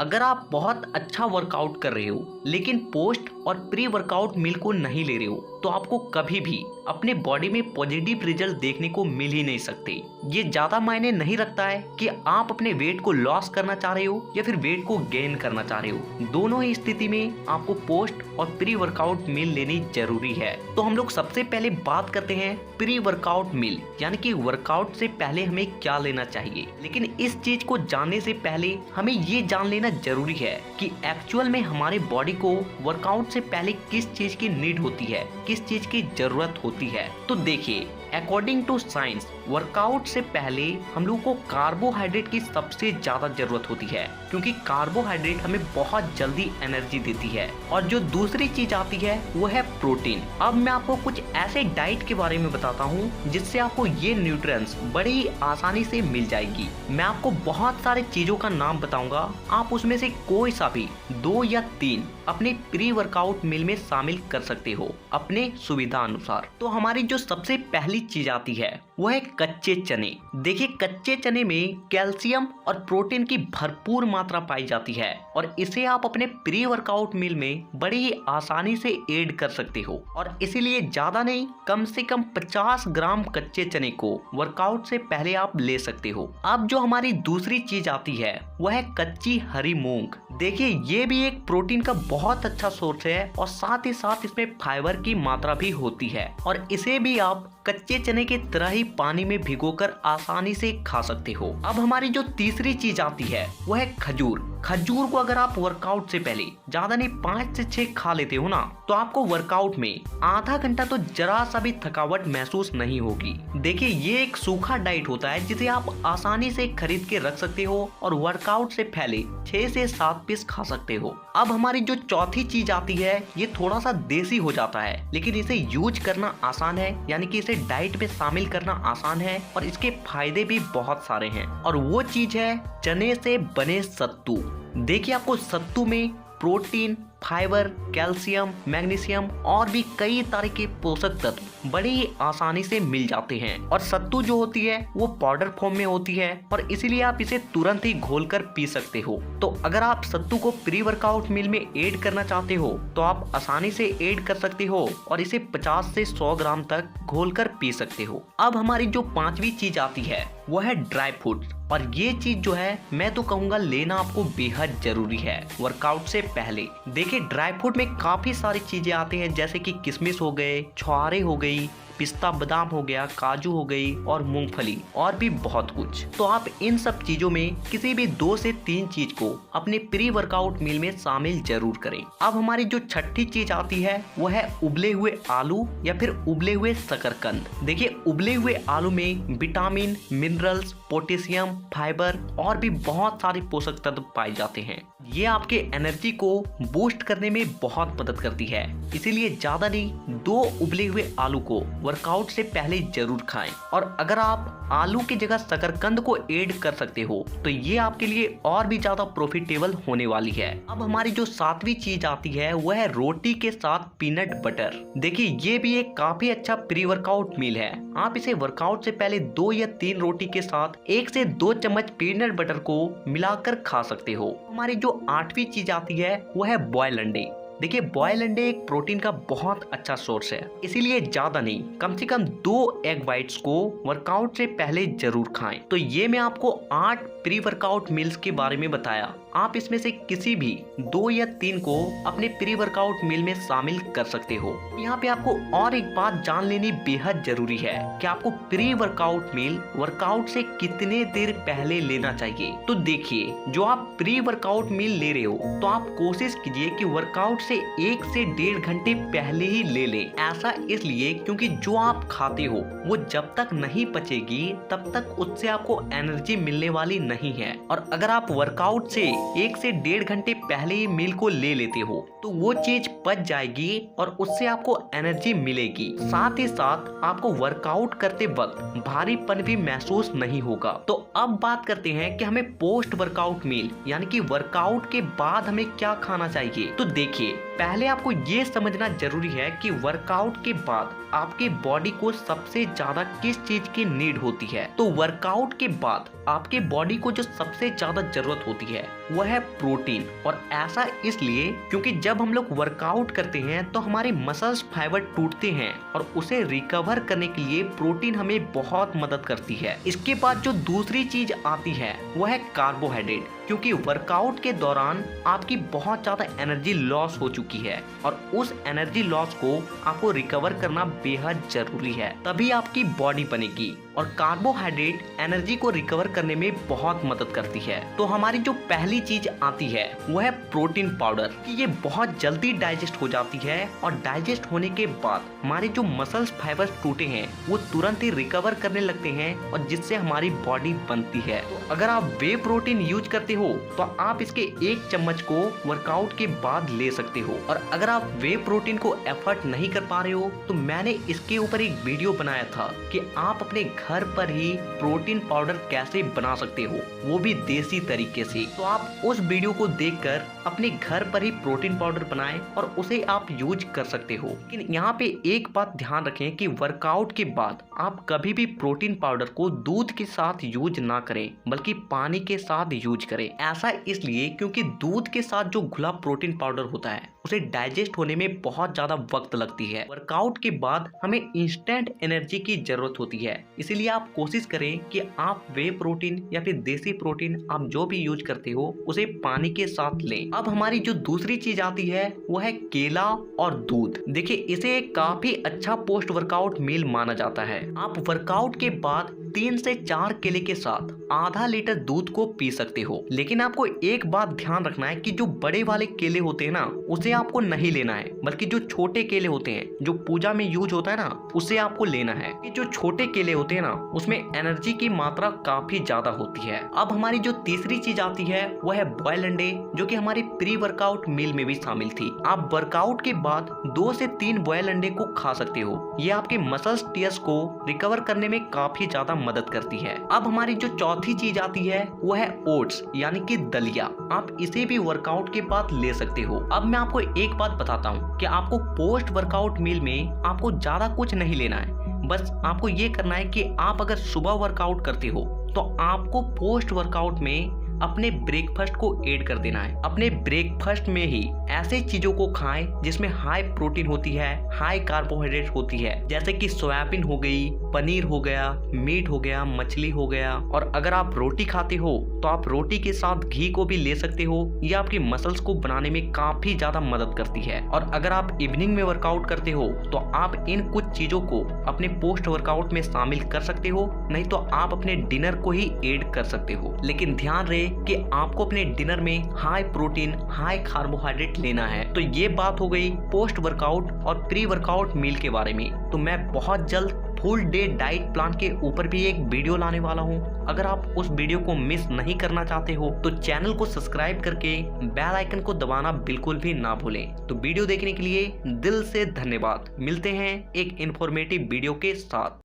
अगर आप बहुत अच्छा वर्कआउट कर रहे हो लेकिन पोस्ट और प्री वर्कआउट मील को नहीं ले रहे हो तो आपको कभी भी अपने बॉडी में पॉजिटिव रिजल्ट देखने को मिल ही नहीं सकते। ये ज्यादा मायने नहीं रखता है कि आप अपने वेट को लॉस करना चाह रहे हो या फिर वेट को गेन करना चाह रहे हो, दोनों ही स्थिति में आपको पोस्ट और प्री वर्कआउट मील लेनी जरूरी है। तो हम लोग सबसे पहले बात करते हैं प्री वर्कआउट मील, यानी कि वर्कआउट से पहले हमें क्या लेना चाहिए। लेकिन इस चीज को जानने से पहले हमें ये जान लेना जरूरी है कि एक्चुअल में हमारे बॉडी को वर्कआउट से पहले किस चीज की नीड होती है, किस चीज की जरूरत होती है। तो देखिए, अकॉर्डिंग टू साइंस वर्कआउट से पहले हम लोग को कार्बोहाइड्रेट की सबसे ज्यादा जरूरत होती है, क्योंकि कार्बोहाइड्रेट हमें बहुत जल्दी एनर्जी देती है। और जो दूसरी चीज आती है वो है प्रोटीन। अब मैं आपको कुछ ऐसे डाइट के बारे में बताता हूँ जिससे आपको ये न्यूट्रिएंट्स बड़ी आसानी से मिल जाएगी। मैं आपको बहुत सारे चीजों का नाम बताऊंगा, आप उसमें से कोई सा भी 2 या 3 अपने प्री वर्कआउट मील में शामिल कर सकते हो अपने सुविधा अनुसार। तो हमारी जो सबसे पहली चीज आती है वो है कच्चे चने। देखिए, कच्चे चने में कैल्शियम और प्रोटीन की भरपूर मात्रा पाई जाती है और इसे आप अपने प्री वर्कआउट मील में बड़ी ही आसानी से ऐड कर सकते हो। और इसीलिए ज्यादा नहीं, कम से कम 50 ग्राम कच्चे चने को वर्कआउट से पहले आप ले सकते हो। अब जो हमारी दूसरी चीज आती है वह है कच्ची हरी मूंग। देखिए, ये भी एक प्रोटीन का बहुत अच्छा सोर्स है और साथ ही साथ इसमें फाइबर की मात्रा भी होती है और इसे भी आप कच्चे चने की तरह ही पानी में भिगोकर आसानी से खा सकते हो। अब हमारी जो तीसरी चीज आती है वह है खजूर। खजूर को अगर आप वर्कआउट से पहले ज्यादा नहीं 5 से 6 खा लेते हो ना, तो आपको वर्कआउट में आधा घंटा तो जरा सा भी थकावट महसूस नहीं होगी। देखिए, ये एक सूखा डाइट होता है जिसे आप आसानी से खरीद के रख सकते हो और वर्कआउट से पहले 6 से 7 पीस खा सकते हो। अब हमारी जो चौथी चीज आती है ये थोड़ा सा देसी हो जाता है, लेकिन इसे यूज करना आसान है, यानी कि इसे डाइट में शामिल करना आसान है और इसके फायदे भी बहुत सारे हैं। और वो चीज है चने से बने सत्तू। देखिए, आपको सत्तू में प्रोटीन, फाइबर, कैल्शियम, मैग्नीशियम और भी कई तरह के पोषक तत्व बड़ी ही आसानी से मिल जाते हैं। और सत्तू जो होती है वो पाउडर फॉर्म में होती है और इसीलिए आप इसे तुरंत ही घोलकर पी सकते हो। तो अगर आप सत्तू को प्री वर्कआउट मील में ऐड करना चाहते हो तो आप आसानी से ऐड कर सकते हो और इसे 50 से 100 ग्राम तक घोलकर पी सकते हो। अब हमारी जो पांचवी चीज आती है वो है ड्राई फ्रूट, और ये चीज जो है मैं तो कहूंगा लेना आपको बेहद जरूरी है वर्कआउट से पहले। देखिए, ड्राई फ्रूट में काफी सारी चीजें आती हैं, जैसे कि किशमिश हो गए, छुहारे हो गई, पिस्ता बादाम हो गया, काजू हो गई और मूंगफली और भी बहुत कुछ। तो आप इन सब चीजों में किसी भी 2 से 3 चीज को अपने प्री वर्कआउट मील में शामिल जरूर करें। अब हमारी जो छठी चीज आती है वो है उबले हुए आलू या फिर उबले हुए शकरकंद। देखिए, उबले हुए आलू में विटामिन, मिनरल्स, पोटेशियम, फाइबर और भी बहुत सारे पोषक तत्व पाए जाते हैं। ये आपके एनर्जी को बूस्ट करने में बहुत मदद करती है, इसीलिए ज्यादा नहीं 2 उबले हुए आलू को वर्कआउट से पहले जरूर खाएं। और अगर आप आलू की जगह शकरकंद को ऐड कर सकते हो तो ये आपके लिए और भी ज्यादा प्रॉफिटेबल होने वाली है। अब हमारी जो 7वीं चीज आती है वह है रोटी के साथ पीनट बटर। देखिए, ये भी एक काफी अच्छा प्री वर्कआउट मील है। आप इसे वर्कआउट से पहले 2 या 3 रोटी के साथ 1 से 2 चम्मच पीनट बटर को मिलाकर खा सकते हो। हमारी जो 8वीं चीज आती है वह है बॉयल अंडे। देखिए, बॉयल अंडे एक प्रोटीन का बहुत अच्छा सोर्स है, इसीलिए ज्यादा नहीं, कम से कम 2 एग वाइट्स को वर्कआउट से पहले जरूर खाएं। तो ये मैं आपको 8 प्री वर्कआउट मील्स के बारे में बताया। आप इसमें से किसी भी 2 या 3 को अपने प्री वर्कआउट मील में शामिल कर सकते हो। यहाँ पे आपको और एक बात जान लेनी बेहद जरूरी है कि आपको प्री वर्कआउट मील वर्कआउट से कितने देर पहले लेना चाहिए। तो देखिए, जो आप प्री वर्कआउट मील ले रहे हो तो आप कोशिश कीजिए कि वर्कआउट से 1 से 1.5 घंटे पहले ही ले लें। ऐसा इसलिए क्योंकि जो आप खाते हो वो जब तक नहीं पचेगी तब तक उससे आपको एनर्जी मिलने वाली नहीं है। और अगर आप वर्कआउट से 1 से 1.5 घंटे पहले ही मील को ले लेते हो तो वो चीज पच जाएगी और उससे आपको एनर्जी मिलेगी। साथ ही साथ आपको वर्कआउट करते वक्त भारीपन भी महसूस नहीं होगा। तो अब बात करते हैं कि हमें पोस्ट वर्कआउट मील यानी कि वर्कआउट के बाद हमें क्या खाना चाहिए। तो देखिए, पहले आपको ये समझना जरूरी है कि वर्कआउट के बाद आपके बॉडी को सबसे ज्यादा किस चीज की नीड होती है। तो वर्कआउट के बाद आपके बॉडी को जो सबसे ज्यादा जरूरत होती है वह है प्रोटीन। और ऐसा इसलिए क्योंकि जब हम लोग वर्कआउट करते हैं तो हमारे मसल्स फाइबर टूटते हैं और उसे रिकवर करने के लिए प्रोटीन हमें बहुत मदद करती है। इसके बाद जो दूसरी चीज आती है वह है कार्बोहाइड्रेट, क्योंकि वर्कआउट के दौरान आपकी बहुत ज्यादा एनर्जी लॉस हो चुकी है और उस एनर्जी लॉस को आपको रिकवर करना बेहद जरूरी है, तभी आपकी बॉडी बनेगी। और कार्बोहाइड्रेट एनर्जी को रिकवर करने में बहुत मदद करती है। तो हमारी जो पहली चीज आती है वह है प्रोटीन पाउडर, कि ये बहुत जल्दी डाइजेस्ट हो जाती है और डाइजेस्ट होने के बाद हमारे जो मसल्स फाइबर्स टूटे हैं वो तुरंत ही रिकवर करने लगते हैं और जिससे हमारी बॉडी बनती है। तो अगर आप वे प्रोटीन यूज करते हो तो आप इसके 1 चम्मच को वर्कआउट के बाद ले सकते हो। और अगर आप वे प्रोटीन को एफर्ट नहीं कर पा रहे हो तो मैंने इसके ऊपर एक वीडियो बनाया था कि आप अपने घर पर ही प्रोटीन पाउडर कैसे बना सकते हो, वो भी देसी तरीके से। तो आप उस वीडियो को देखकर अपने घर पर ही प्रोटीन पाउडर बनाएं और उसे आप यूज कर सकते हो। लेकिन यहाँ पे एक बात ध्यान रखें कि वर्कआउट के बाद आप कभी भी प्रोटीन पाउडर को दूध के साथ यूज ना करें, बल्कि पानी के साथ यूज करें। ऐसा इसलिए क्योंकि दूध के साथ जो घुला प्रोटीन पाउडर होता है उसे डाइजेस्ट होने में बहुत ज्यादा वक्त लगती है। वर्कआउट के बाद हमें इंस्टेंट एनर्जी की जरूरत होती है, इसीलिए आप कोशिश करें कि आप वे प्रोटीन या फिर देसी प्रोटीन आप जो भी यूज करते हो उसे पानी के साथ लें। अब हमारी जो दूसरी चीज आती है वो है केला और दूध। देखिए, इसे एक काफी अच्छा पोस्ट वर्कआउट मील माना जाता है। आप वर्कआउट के बाद 3 से 4 केले के साथ आधा लीटर दूध को पी सकते हो। लेकिन आपको एक बात ध्यान रखना है कि जो बड़े वाले केले होते हैं ना उसे आपको नहीं लेना है, बल्कि जो छोटे केले होते हैं जो पूजा में यूज होता है ना उसे आपको लेना है। कि जो छोटे केले होते हैं ना उसमें एनर्जी की मात्रा काफी ज्यादा होती है। अब हमारी जो तीसरी चीज आती है वह है बॉयल अंडे, जो कि हमारी प्री वर्कआउट मील में भी शामिल थी। आप वर्कआउट के बाद 2 से 3 बॉयल अंडे को खा सकते हो। ये आपके मसल्स टियर्स को रिकवर करने में काफी ज्यादा मदद करती है। अब हमारी जो चौथी चीज आती है वो है ओट्स, यानी कि दलिया। आप इसे भी वर्कआउट के बाद ले सकते हो। अब मैं आपको एक बात बताता हूँ कि आपको पोस्ट वर्कआउट मील में आपको ज्यादा कुछ नहीं लेना है। बस आपको ये करना है कि आप अगर सुबह वर्कआउट करते हो तो आपको पोस्ट वर्कआउट में अपने ब्रेकफास्ट को ऐड कर देना है। अपने ब्रेकफास्ट में ही ऐसे चीजों को खाएं जिसमें हाई प्रोटीन होती है, हाई कार्बोहाइड्रेट होती है, जैसे कि सोयाबीन हो गई, पनीर हो गया, मीट हो गया, मछली हो गया। और अगर आप रोटी खाते हो तो आप रोटी के साथ घी को भी ले सकते हो। यह आपकी मसल्स को बनाने में काफी ज्यादा मदद करती है। और अगर आप इवनिंग में वर्कआउट करते हो तो आप इन कुछ चीजों को अपने पोस्ट वर्कआउट में शामिल कर सकते हो, नहीं तो आप अपने डिनर को ही ऐड कर सकते हो। लेकिन ध्यान रहे कि आपको अपने डिनर में हाई प्रोटीन, हाई कार्बोहाइड्रेट लेना है। तो ये बात हो गई पोस्ट वर्कआउट और प्री वर्कआउट मील के बारे में। तो मैं बहुत जल्द फुल डे डाइट प्लान के ऊपर भी एक वीडियो लाने वाला हूँ। अगर आप उस वीडियो को मिस नहीं करना चाहते हो तो चैनल को सब्सक्राइब करके बेल आइकन को दबाना बिल्कुल भी ना भूलें। तो वीडियो देखने के लिए दिल से धन्यवाद। मिलते हैं एक इंफॉर्मेटिव वीडियो के साथ।